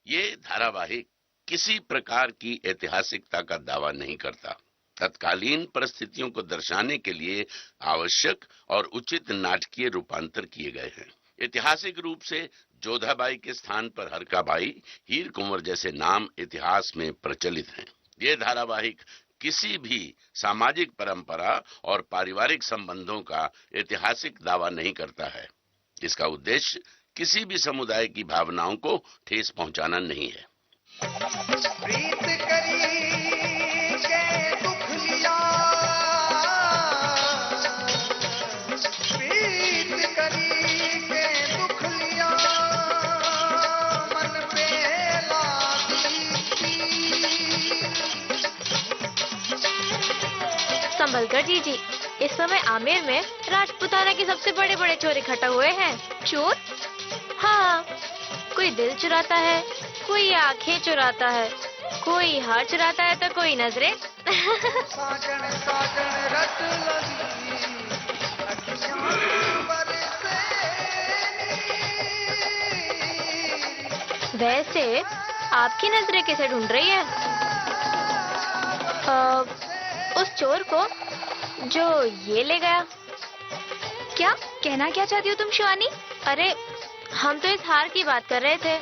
ये धारावाहिक किसी प्रकार की ऐतिहासिकता का दावा नहीं करता। तत्कालीन परिस्थितियों को दर्शाने के लिए आवश्यक और उचित नाटकीय रूपांतर किए गए हैं। ऐतिहासिक रूप से जोधाबाई के स्थान पर हरकाबाई, हीर कुंवर जैसे नाम इतिहास में प्रचलित हैं। ये धारावाहिक किसी भी सामाजिक परंपरा और पारिवारिक संबंधों का ऐतिहासिक दावा नहीं करता है। इसका उद्देश्य किसी भी समुदाय की भावनाओं को ठेस पहुंचाना नहीं है। प्रीत करी के दुख लिया, प्रीत करी के दुख लिया, मन पे लागी। संभलकर जी, इस समय आमेर में राजपुताना के सबसे बड़े बड़े चोर इकट्ठा हुए हैं। चोर? हाँ, कोई दिल चुराता है, कोई आंखें चुराता है, कोई हार चुराता है तो कोई नजरें। साजन साजन रट लगी, अखियां बरसे। वैसे आपकी नजरें किसे ढूंढ रही है? उस चोर को जो ये ले गया। क्या कहना क्या चाहती हो तुम शिवानी? अरे हम तो इस हार की बात कर रहे थे।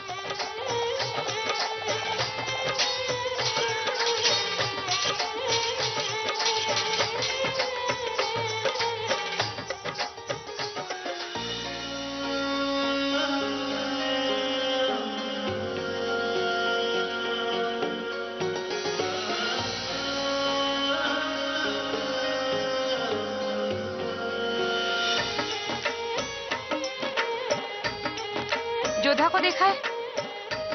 जोधा को देखा है?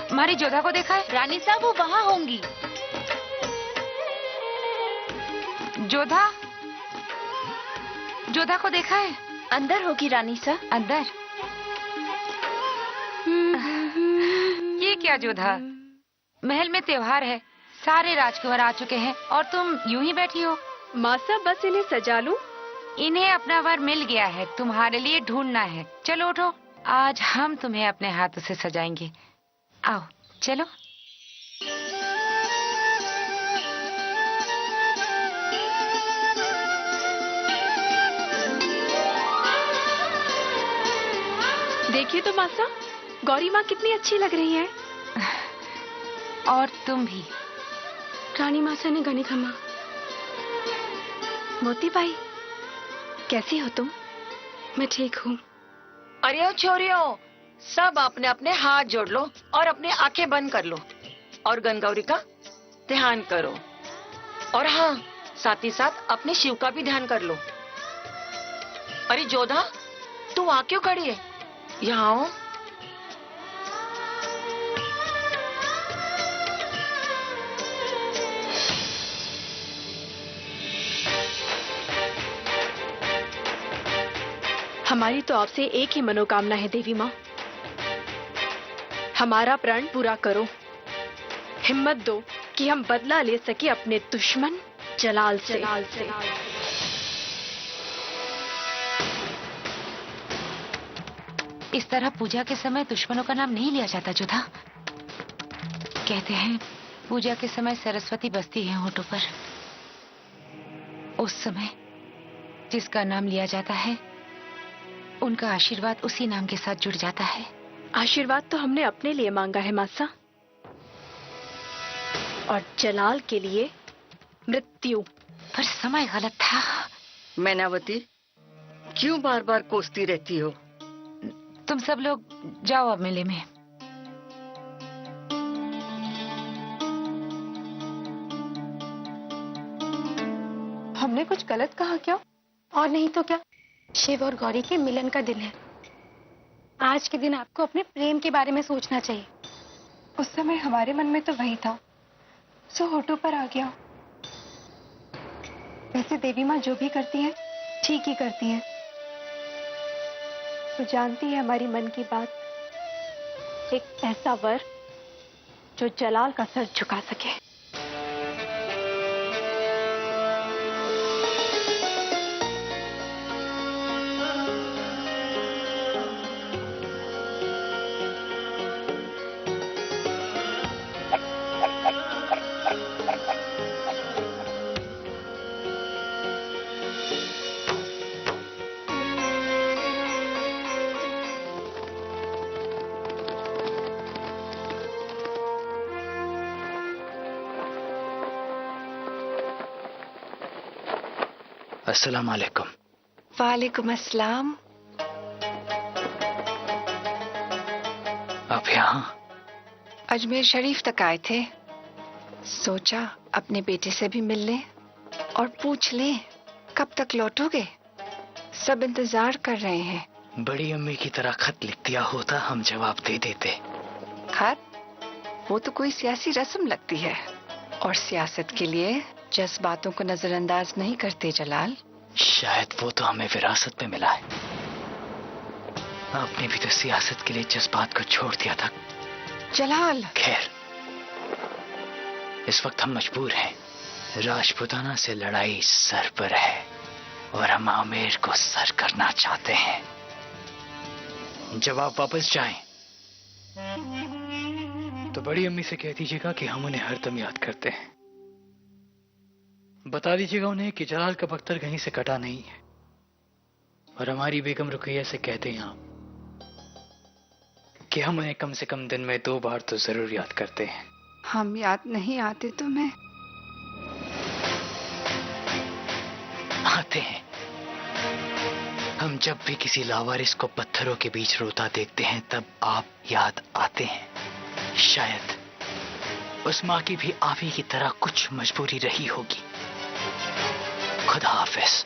हमारी जोधा को देखा है? रानी साहब वो वहाँ होंगी। जोधा, जोधा को देखा है? अंदर होगी रानी साहब। अंदर? ये क्या जोधा? महल में त्योहार है, सारे राजकुमार आ चुके हैं और तुम यूं ही बैठी हो। माँ साहब बस इन्हें सजा लूं। इन्हें अपना वर मिल गया है, तुम्हारे लिए ढूंढना है। चलो उठो, आज हम तुम्हें अपने हाथों से सजाएंगे। आओ चलो। देखिए तो मासा, गौरी माँ कितनी अच्छी लग रही है। और तुम भी। रानी मासा ने गणी खमा। मोती भाई, कैसी हो तुम? मैं ठीक हूँ। अरे ओ छोरियों, सब अपने अपने हाथ जोड़ लो और अपने आंखें बंद कर लो और गणगौरी का ध्यान करो। और हाँ, साथ ही साथ अपने शिव का भी ध्यान कर लो। अरे जोधा, तू वहां क्यों खड़ी है? यहाँ आओ। हमारी तो आपसे एक ही मनोकामना है देवी माँ, हमारा प्रण पूरा करो। हिम्मत दो कि हम बदला ले सके अपने दुश्मन जलाल से। इस तरह पूजा के समय दुश्मनों का नाम नहीं लिया जाता जोधा। कहते हैं पूजा के समय सरस्वती बसती है होठों पर। उस समय जिसका नाम लिया जाता है उनका आशीर्वाद उसी नाम के साथ जुड़ जाता है। आशीर्वाद तो हमने अपने लिए मांगा है मासा, और जलाल के लिए मृत्यु। पर समय गलत था। मैनावती, क्यों बार बार कोसती रहती हो? तुम सब लोग जाओ अब मेले में। हमने कुछ गलत कहा क्या? और नहीं तो क्या, शिव और गौरी के मिलन का दिन है। आज के दिन आपको अपने प्रेम के बारे में सोचना चाहिए। उस समय हमारे मन में तो वही था जो होठों पर आ गया। वैसे देवी माँ जो भी करती हैं ठीक ही करती हैं। तो जानती है हमारी मन की बात, एक ऐसा वर जो जलाल का सर झुका सके। अस्सलाम वालेकुम। वालेकुम अस्सलाम। आप यहाँ? अजमेर शरीफ तक आए थे, सोचा अपने बेटे से भी मिल लें और पूछ लें कब तक लौटोगे। सब इंतजार कर रहे हैं। बड़ी अम्मी की तरह खत लिख दिया होता, हम जवाब दे देते। खत? वो तो कोई सियासी रस्म लगती है, और सियासत के लिए जज्बातों को नजरअंदाज नहीं करते जलाल। शायद वो तो हमें विरासत में मिला है। आपने भी तो सियासत के लिए जज्बात को छोड़ दिया था। जलाल। खैर, इस वक्त हम मजबूर हैं। राजपूताना से लड़ाई सर पर है और हम आमेर को सर करना चाहते हैं। जब आप वापस जाएं तो बड़ी अम्मी से कह दीजिएगा कि हम उन्हें हरदम याद करते हैं। बता दीजिएगा उन्हें कि जलाल का बख्तर कहीं से कटा नहीं है, और हमारी बेगम रुकैया से कहते हैं आप कि हम उन्हें कम से कम दिन में 2 बार तो जरूर याद करते हैं। हम याद नहीं आते तुम्हें? आते हैं। हम जब भी किसी लावारिस को पत्थरों के बीच रोता देखते हैं तब आप याद आते हैं। शायद उस माँ की भी आप ही की तरह कुछ मजबूरी रही होगी। खुदा हाफिज।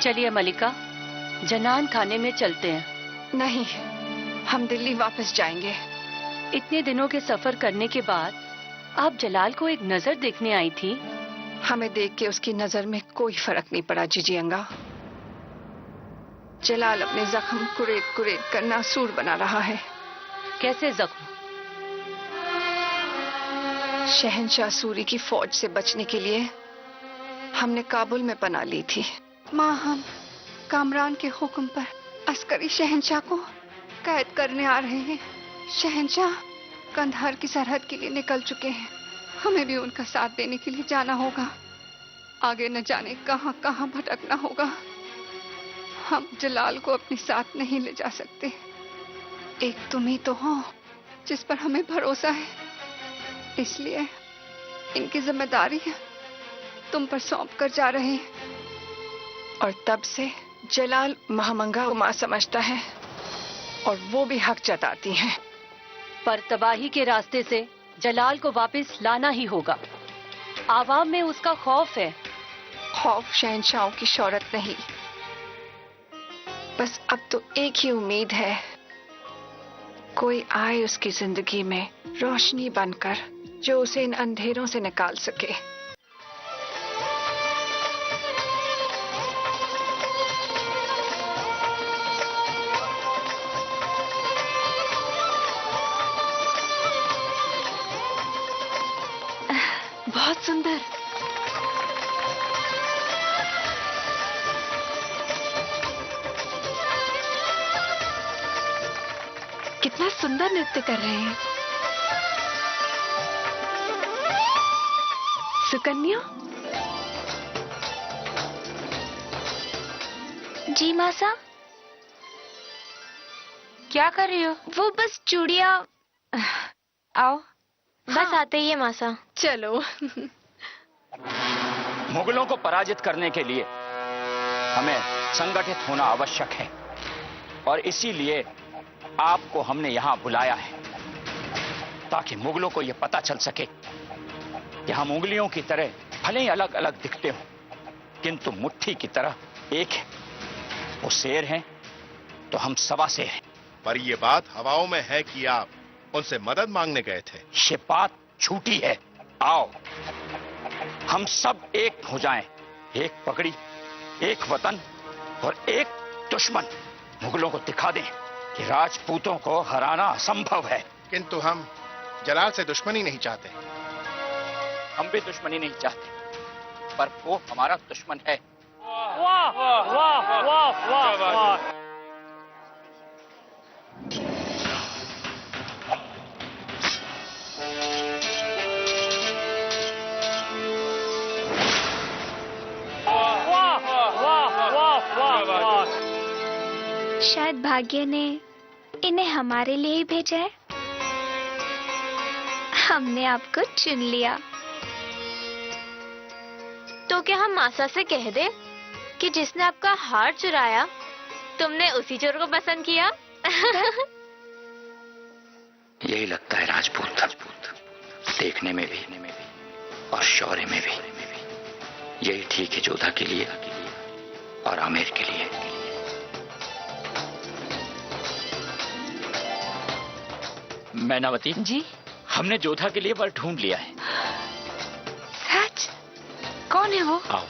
चलिए मलिका, जनान खाने में चलते हैं। नहीं, हम दिल्ली वापस जाएंगे। इतने दिनों के सफर करने के बाद आप जलाल को एक नजर देखने आई थी। हमें देख के उसकी नजर में कोई फर्क नहीं पड़ा जीजी अंगा। जलाल अपने जख्म कुरेद कुरेद कर नासूर बना रहा है। कैसे जख्म? शहंशाह सूरी की फौज से बचने के लिए हमने काबुल में पनाह ली थी। माँ, हम कामरान के हुक्म पर अस्करी शहंशाह को कैद करने आ रहे हैं। शहंशाह कंधार की सरहद के लिए निकल चुके हैं। हमें भी उनका साथ देने के लिए जाना होगा। आगे न जाने कहां कहां भटकना होगा। हम जलाल को अपने साथ नहीं ले जा सकते। एक तुम ही तो हो जिस पर हमें भरोसा है, इसलिए इनकी जिम्मेदारी है तुम पर सौंप कर जा रहे हैं। और तब से जलाल महामंगा मां समझता है, और वो भी हक जताती हैं। पर तबाही के रास्ते से जलाल को वापस लाना ही होगा। आवाम में उसका खौफ है। खौफ शहंशाहों की शौहरत नहीं, बस अब तो एक ही उम्मीद है, कोई आए उसकी जिंदगी में रोशनी बनकर जो उसे इन अंधेरों से निकाल सके। बहुत सुंदर। कितना सुंदर नृत्य कर रहे हैं। सुकन्या। जी मासा। क्या कर रही हो? वो बस चूड़िया। आओ। बस आते ही है मासा। चलो। मुगलों को पराजित करने के लिए हमें संगठित होना आवश्यक है, और इसीलिए आपको हमने यहां बुलाया है, ताकि मुगलों को यह पता चल सके कि हम उंगलियों की तरह भले ही अलग अलग दिखते हो, किंतु मुट्ठी की तरह एक है। वो शेर हैं तो हम सवा शेर हैं। पर यह बात हवाओं में है कि आप उनसे मदद मांगने गए थे। ये बात झूठी है। आओ हम सब एक हो जाएं, एक पगड़ी, एक वतन और एक दुश्मन। मुगलों को दिखा दें कि राजपूतों को हराना असंभव है। किंतु हम जलाल से दुश्मनी नहीं चाहते। हम भी दुश्मनी नहीं चाहते, पर वो हमारा दुश्मन है। वाह वाह वाह वाह वाह वाह। शायद भाग्य ने इन्हें हमारे लिए ही भेजा है। हमने आपको चुन लिया। तो क्या हम मासा से कह दे कि जिसने आपका हार चुराया तुमने उसी चोर को पसंद किया? यही लगता है राजपूत, देखने में भी और शौर्य में भी। यही ठीक है जोधा के लिए और आमिर के लिए। मैनावती जी, हमने जोधा के लिए वर ढूंढ लिया है। सच? कौन है वो? आओ।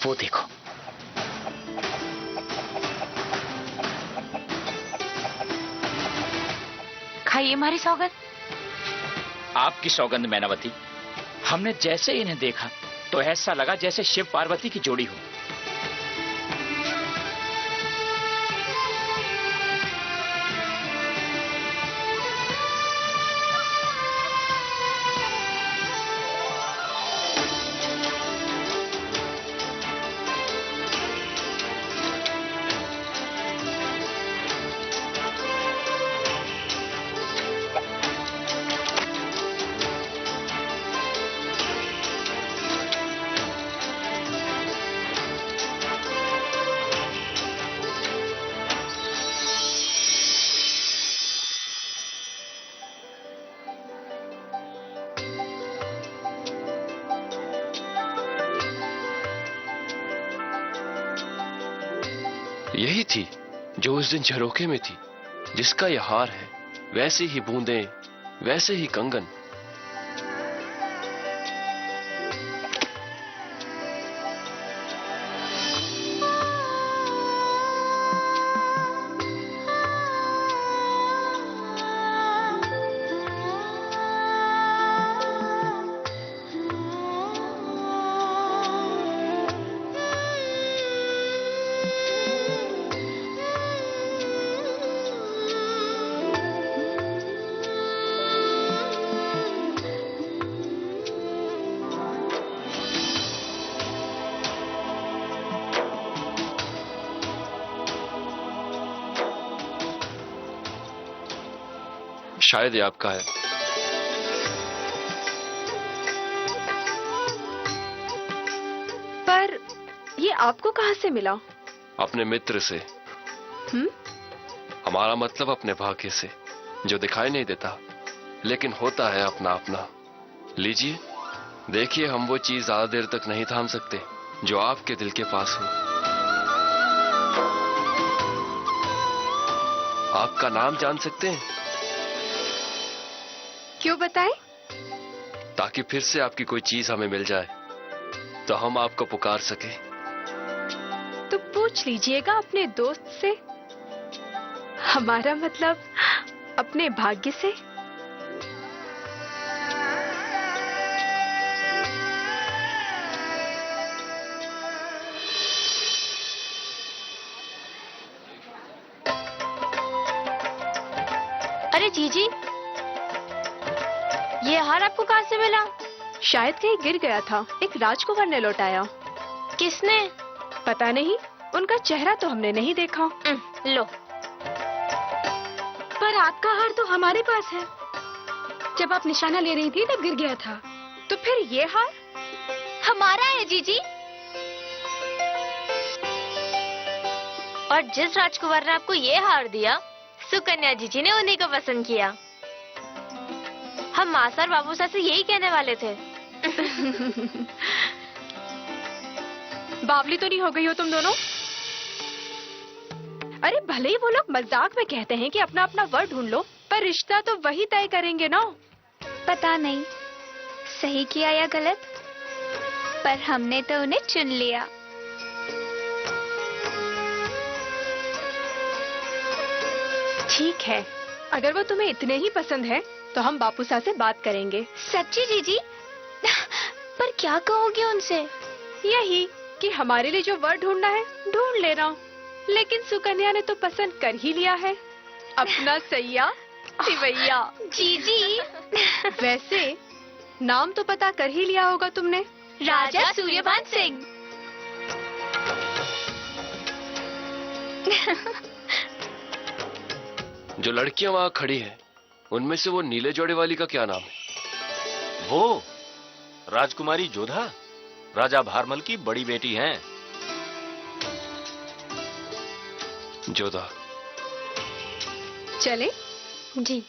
वो देखो। खाइए हमारी सौगंध। आपकी सौगंध मैनावती। हमने जैसे इन्हें देखा तो ऐसा लगा जैसे शिव पार्वती की जोड़ी हो। यही थी जो उस दिन झरोखे में थी, जिसका यह हार है, वैसी ही बूंदें, वैसे ही कंगन। शायद ये आपका है। पर ये आपको कहां से मिला? अपने मित्र से। हमारा मतलब अपने भाग्य से, जो दिखाई नहीं देता लेकिन होता है अपना अपना। लीजिए, देखिए, हम वो चीज ज्यादा देर तक नहीं थाम सकते जो आपके दिल के पास हो। आपका नाम जान सकते हैं? क्यों बताएं? ताकि फिर से आपकी कोई चीज हमें मिल जाए तो हम आपको पुकार सके। तो पूछ लीजिएगा अपने दोस्त से। हमारा मतलब अपने भाग्य से। अरे जीजी, ये हार आपको कहां से मिला? शायद कहीं गिर गया था, एक राजकुमार ने लौटाया। किसने? पता नहीं, उनका चेहरा तो हमने नहीं देखा। लो। पर आपका हार तो हमारे पास है। जब आप निशाना ले रही थी तब गिर गया था। तो फिर ये हार हमारा है जीजी। और जिस राजकुमार ने आपको ये हार दिया, सुकन्या जीजी ने उन्हीं को पसंद किया। हम मासा और बाबूसा से यही कहने वाले थे। बावली तो नहीं हो गई हो तुम दोनों? अरे भले ही वो लोग मजाक में कहते हैं कि अपना अपना वर ढूंढ लो, पर रिश्ता तो वही तय करेंगे ना। पता नहीं सही किया या गलत, पर हमने तो उन्हें चुन लिया। ठीक है, अगर वो तुम्हें इतने ही पसंद है तो हम बापूसा से बात करेंगे। सच्ची जीजी? पर क्या कहोगे उनसे? यही कि हमारे लिए जो वर ढूंढना है ढूंढ लेना, लेकिन सुकन्या ने तो पसंद कर ही लिया है अपना सैया सिवैया। जीजी वैसे नाम तो पता कर ही लिया होगा तुमने। राजा सूर्यभान सिंह। जो लड़कियां वहां खड़ी हैं, उनमें से वो नीले जोड़े वाली का क्या नाम है? वो राजकुमारी जोधा, राजा भारमल की बड़ी बेटी हैं। जोधा। चले? जी।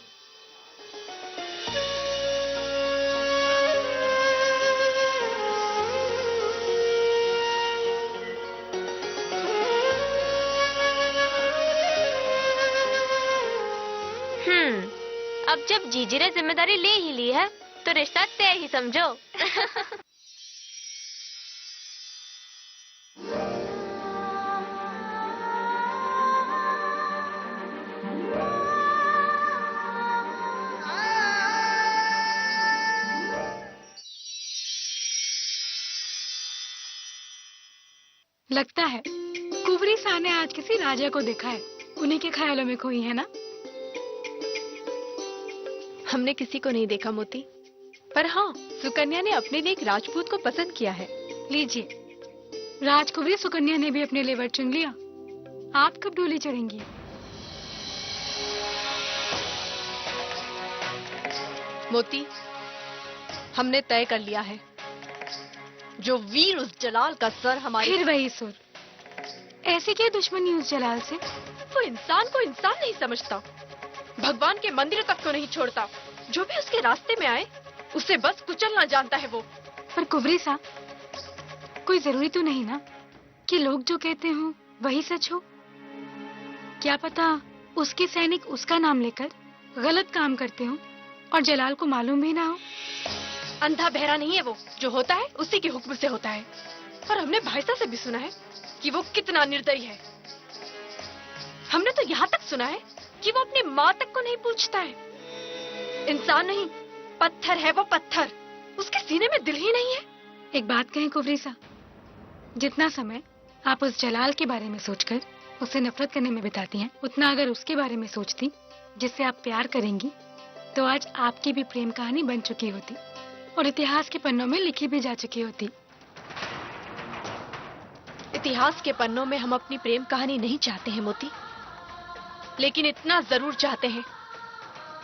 अब जब जीजी ने जिम्मेदारी ले ही ली है तो रिश्ता तय ही समझो। लगता है कुंवरी शाह ने आज किसी राजा को देखा है, उन्हीं के ख्यालों में खोई है ना? हमने किसी को नहीं देखा मोती, पर हाँ, सुकन्या ने अपने लिए एक राजपूत को पसंद किया है। लीजिए, राजकुमारी सुकन्या ने भी अपने लिए वर चुन लिया। आप कब डोली चढ़ेंगी? मोती, हमने तय कर लिया है, जो वीर उस जलाल का सर हमारे। फिर वही सुर। ऐसी क्या दुश्मनी उस जलाल से? वो इंसान को इंसान नहीं समझता, भगवान के मंदिर तक को नहीं छोड़ता। जो भी उसके रास्ते में आए उसे बस कुचलना जानता है वो। पर कुंवरी साहब, कोई जरूरी तो नहीं ना कि लोग जो कहते हो वही सच हो। क्या पता उसके सैनिक उसका नाम लेकर गलत काम करते हो और जलाल को मालूम भी ना हो। अंधा बहरा नहीं है वो, जो होता है उसी के हुक्म से होता है। और हमने भाईसा से भी सुना है कि वो कितना निर्दयी है। हमने तो यहाँ तक सुना है कि वो अपनी माँ तक को नहीं पूछता है। इंसान नहीं, पत्थर है वो, पत्थर। उसके सीने में दिल ही नहीं है। एक बात कहें कुंवरी साहब, जितना समय आप उस जलाल के बारे में सोचकर उससे नफरत करने में बिताती हैं, उतना अगर उसके बारे में सोचती जिससे आप प्यार करेंगी, तो आज आपकी भी प्रेम कहानी बन चुकी होती और इतिहास के पन्नों में लिखी भी जा चुकी होती। इतिहास के पन्नों में हम अपनी प्रेम कहानी नहीं चाहते हैं मोती, लेकिन इतना जरूर चाहते हैं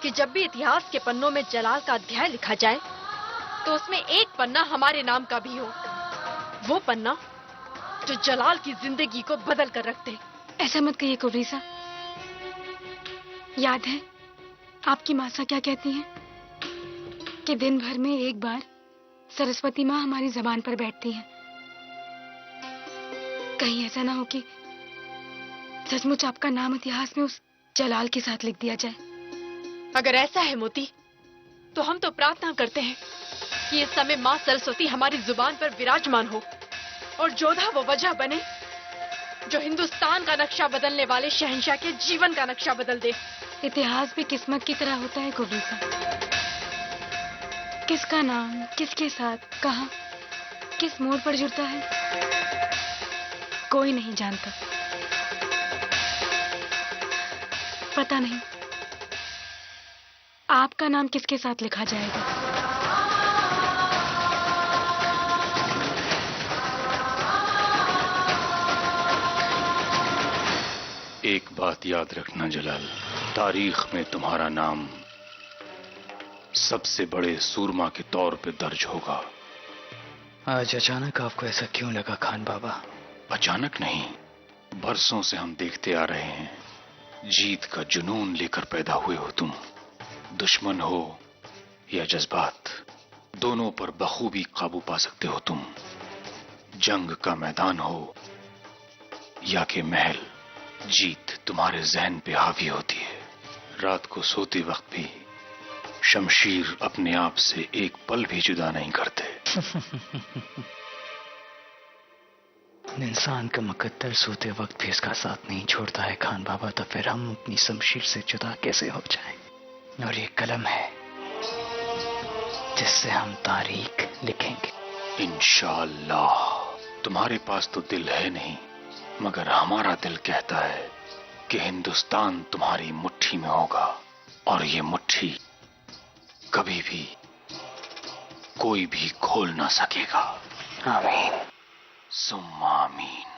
कि जब भी इतिहास के पन्नों में जलाल का अध्याय लिखा जाए तो उसमें एक पन्ना हमारे नाम का भी हो। वो पन्ना जो जलाल की जिंदगी को बदल कर रख दे। ऐसा मत कहिए कुंवरी साहब। याद है आपकी मासा क्या कहती हैं कि दिन भर में एक बार सरस्वती माँ हमारी जबान पर बैठती हैं। कहीं ऐसा ना हो कि सचमुच आपका नाम इतिहास में उस जलाल के साथ लिख दिया जाए। अगर ऐसा है मोती, तो हम तो प्रार्थना करते हैं कि इस समय माँ सरस्वती हमारी जुबान पर विराजमान हो और जोधा वो वजह बने जो हिंदुस्तान का नक्शा बदलने वाले शहंशाह के जीवन का नक्शा बदल दे। इतिहास भी किस्मत की तरह होता है कुंवरी साहब। किसका नाम किसके साथ कहाँ किस मोड़ पर जुड़ता है, कोई नहीं जानता। पता नहीं आपका नाम किसके साथ लिखा जाएगा। एक बात याद रखना जलाल, तारीख में तुम्हारा नाम सबसे बड़े सूरमा के तौर पे दर्ज होगा। आज अचानक आपको ऐसा क्यों लगा खान बाबा? अचानक नहीं, बरसों से हम देखते आ रहे हैं। जीत का जुनून लेकर पैदा हुए हो तुम। दुश्मन हो या जज्बात, दोनों पर बखूबी काबू पा सकते हो तुम। जंग का मैदान हो या के महल, जीत तुम्हारे जहन पे हावी होती है। रात को सोते वक्त भी शमशीर अपने आप से एक पल भी जुदा नहीं करते। इंसान का मुकद्दर सोते वक्त भी इसका साथ नहीं छोड़ता है खान बाबा, तो फिर हम अपनी शमशीर से जुदा कैसे हो जाएं? और ये कलम है जिससे हम तारीख लिखेंगे। इंशाअल्लाह। तुम्हारे पास तो दिल है नहीं, मगर हमारा दिल कहता है कि हिंदुस्तान तुम्हारी मुट्ठी में होगा और ये मुट्ठी कभी भी कोई भी खोल ना सकेगा। आमीन। सुम्मा आमीन।